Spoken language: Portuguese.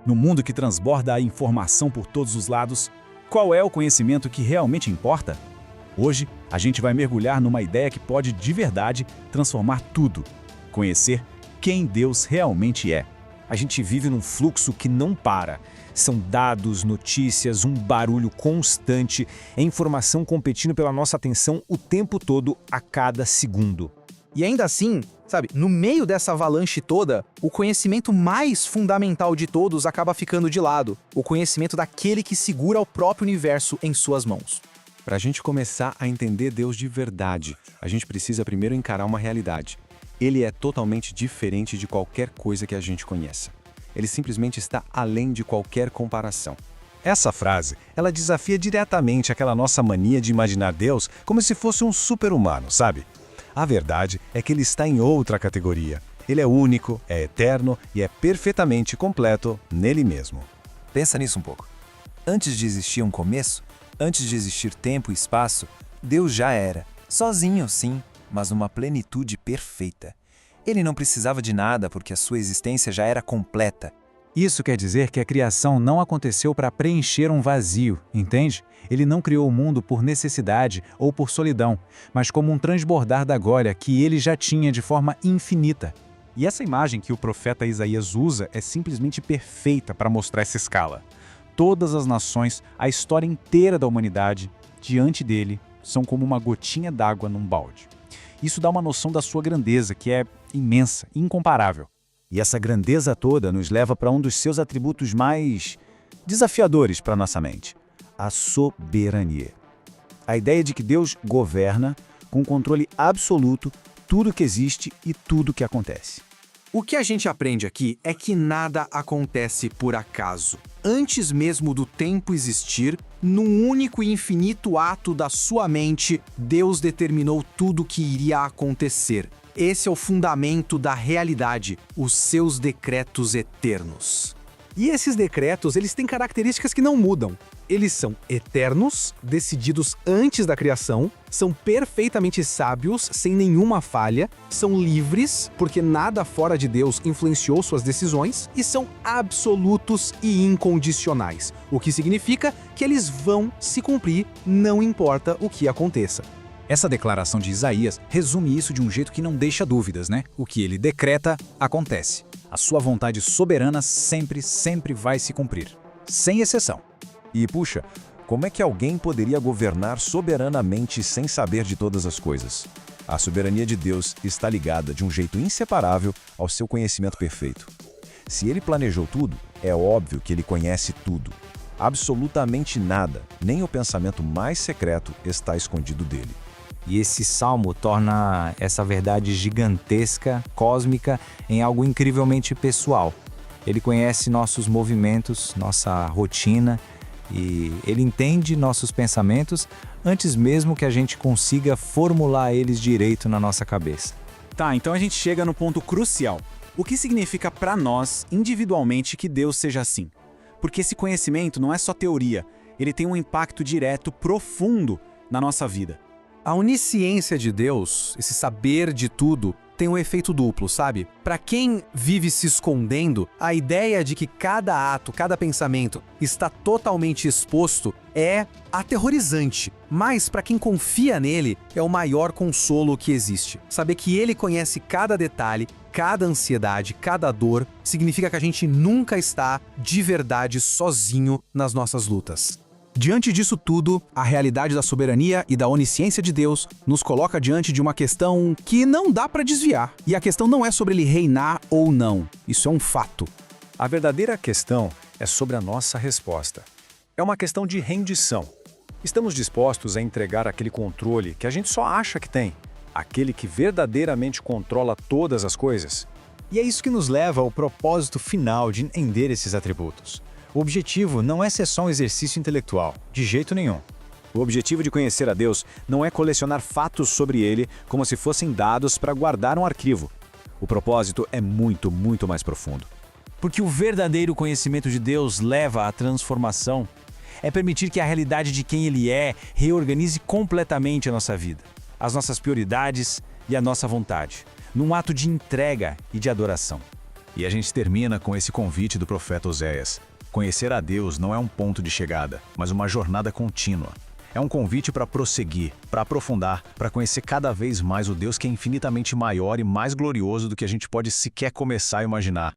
No mundo que transborda a informação por todos os lados, qual é o conhecimento que realmente importa? Hoje, a gente vai mergulhar numa ideia que pode, de verdade, transformar tudo. Conhecer quem Deus realmente é. A gente vive num fluxo que não para. São dados, notícias, um barulho constante, é informação competindo pela nossa atenção o tempo todo, a cada segundo. E ainda assim, sabe, no meio dessa avalanche toda, o conhecimento mais fundamental de todos acaba ficando de lado. O conhecimento daquele que segura o próprio universo em suas mãos. Para a gente começar a entender Deus de verdade, a gente precisa primeiro encarar uma realidade. Ele é totalmente diferente de qualquer coisa que a gente conheça. Ele simplesmente está além de qualquer comparação. Essa frase, ela desafia diretamente aquela nossa mania de imaginar Deus como se fosse um super-humano, sabe? A verdade é que ele está em outra categoria. Ele é único, é eterno e é perfeitamente completo nele mesmo. Pensa nisso um pouco. Antes de existir um começo, antes de existir tempo e espaço, Deus já era. Sozinho, sim, mas numa plenitude perfeita. Ele não precisava de nada porque a sua existência já era completa. Isso quer dizer que a criação não aconteceu para preencher um vazio, entende? Ele não criou o mundo por necessidade ou por solidão, mas como um transbordar da glória que ele já tinha de forma infinita. E essa imagem que o profeta Isaías usa é simplesmente perfeita para mostrar essa escala. Todas as nações, a história inteira da humanidade, diante dele, são como uma gotinha d'água num balde. Isso dá uma noção da sua grandeza, que é imensa, incomparável. E essa grandeza toda nos leva para um dos seus atributos mais desafiadores para nossa mente: a soberania. A ideia de que Deus governa com controle absoluto tudo que existe e tudo que acontece. O que a gente aprende aqui é que nada acontece por acaso. Antes mesmo do tempo existir, num único e infinito ato da sua mente, Deus determinou tudo o que iria acontecer. Esse é o fundamento da realidade, os seus decretos eternos. E esses decretos, eles têm características que não mudam. Eles são eternos, decididos antes da criação, são perfeitamente sábios, sem nenhuma falha, são livres, porque nada fora de Deus influenciou suas decisões, e são absolutos e incondicionais, o que significa que eles vão se cumprir, não importa o que aconteça. Essa declaração de Isaías resume isso de um jeito que não deixa dúvidas, né? O que ele decreta, acontece. A sua vontade soberana sempre vai se cumprir. Sem exceção. E puxa, como é que alguém poderia governar soberanamente sem saber de todas as coisas? A soberania de Deus está ligada de um jeito inseparável ao seu conhecimento perfeito. Se ele planejou tudo, é óbvio que ele conhece tudo. Absolutamente nada, nem o pensamento mais secreto está escondido dele. E esse salmo torna essa verdade gigantesca, cósmica, em algo incrivelmente pessoal. Ele conhece nossos movimentos, nossa rotina, e ele entende nossos pensamentos antes mesmo que a gente consiga formular eles direito na nossa cabeça. Tá, então a gente chega no ponto crucial. O que significa para nós, individualmente, que Deus seja assim? Porque esse conhecimento não é só teoria, ele tem um impacto direto, profundo na nossa vida. A onisciência de Deus, esse saber de tudo, tem um efeito duplo, sabe? Para quem vive se escondendo, a ideia de que cada ato, cada pensamento está totalmente exposto é aterrorizante. Mas para quem confia nele, é o maior consolo que existe. Saber que ele conhece cada detalhe, cada ansiedade, cada dor, significa que a gente nunca está de verdade sozinho nas nossas lutas. Diante disso tudo, a realidade da soberania e da onisciência de Deus nos coloca diante de uma questão que não dá para desviar. E a questão não é sobre ele reinar ou não. Isso é um fato. A verdadeira questão é sobre a nossa resposta. É uma questão de rendição. Estamos dispostos a entregar aquele controle que a gente só acha que tem, aquele que verdadeiramente controla todas as coisas? E é isso que nos leva ao propósito final de entender esses atributos. O objetivo não é ser só um exercício intelectual, de jeito nenhum. O objetivo de conhecer a Deus não é colecionar fatos sobre ele como se fossem dados para guardar um arquivo. O propósito é muito mais profundo. Porque o verdadeiro conhecimento de Deus leva à transformação. É permitir que a realidade de quem Ele é reorganize completamente a nossa vida, as nossas prioridades e a nossa vontade, num ato de entrega e de adoração. E a gente termina com esse convite do profeta Oséias. Conhecer a Deus não é um ponto de chegada, mas uma jornada contínua. É um convite para prosseguir, para aprofundar, para conhecer cada vez mais o Deus que é infinitamente maior e mais glorioso do que a gente pode sequer começar a imaginar.